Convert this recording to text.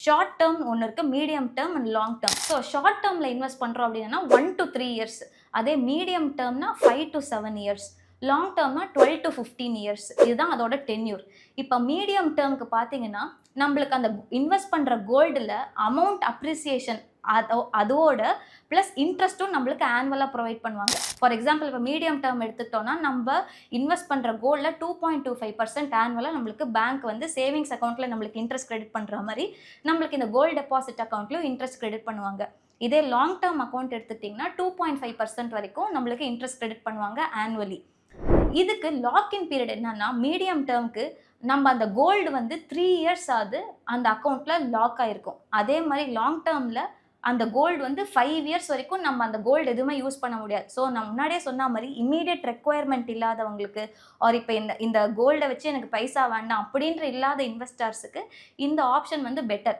Short term ஒன்று இருக்கு, medium term and long term. So short டேர்மில் இன்வெஸ்ட் பண்ணுறோம் அப்படின்னா 1 to 3 இயர்ஸ், அதே மீடியம் டேர்ம்னா 5 to 7 இயர்ஸ், லாங் டேர்ம்னா 12 to 15 இயர்ஸ். இதுதான் அதோட டென்யூர். இப்போ மீடியம் டேர்முக்கு பார்த்தீங்கன்னா நம்மளுக்கு அந்த இன்வெஸ்ட் பண்ணுற கோல்டில் அமௌண்ட் அப்ரிசியேஷன் அதோட ப்ளஸ் இன்ட்ரெஸ்ட்டும் நம்மளுக்கு ஆனுவலாக ப்ரொவைட் பண்ணுவாங்க. ஃபார் எக்ஸாம்பிள் இப்போ மீடியம் டேர்ம் எடுத்துக்கிட்டோம்னா நம்ம இன்வெஸ்ட் பண்ணுற கோல்டில் 2.25% ஆனுவலாக நம்மளுக்கு பேங்க் வந்து சேவிங்ஸ் அக்கௌண்ட்டில் நம்மளுக்கு இன்ட்ரெஸ்ட் கிரெடிட் பண்ணுற மாதிரி நம்மளுக்கு இந்த கோல்டு டெபாசிட் அக்கௌண்ட்லையும் இன்ட்ரெஸ்ட் கிரெடிட் பண்ணுவாங்க. இதே லாங் டேர்ம் அக்கௌண்ட் எடுத்துக்கிட்டிங்கன்னா 2.5% வரைக்கும் நம்மளுக்கு இன்ட்ரெஸ்ட் கிரெடிட் பண்ணுவாங்க ஆனுவலி. இதுக்கு லாக்இன் பீரியட் என்னன்னா மீடியம் டேர்முக்கு நம்ம அந்த கோல்டு வந்து 3 இயர்ஸ் ஆகுது அந்த அக்கௌண்ட்டில் லாக் ஆகிருக்கும். அதே மாதிரி லாங் டேர்மில் அந்த கோல்டு வந்து 5 இயர்ஸ் வரைக்கும் நம்ம அந்த கோல்டு எதுவுமே யூஸ் பண்ண முடியாது. ஸோ நான் முன்னாடியே சொன்ன மாதிரி இம்மீடியட் ரெக்குவயர்மெண்ட் இல்லாதவங்களுக்கு ஆர் இப்போ இந்த கோல்டை வச்சு எனக்கு பைசா வேண்டாம் அப்படின்ற இல்லாத இன்வெஸ்டர்ஸுக்கு இந்த ஆப்ஷன் வந்து பெட்டர்.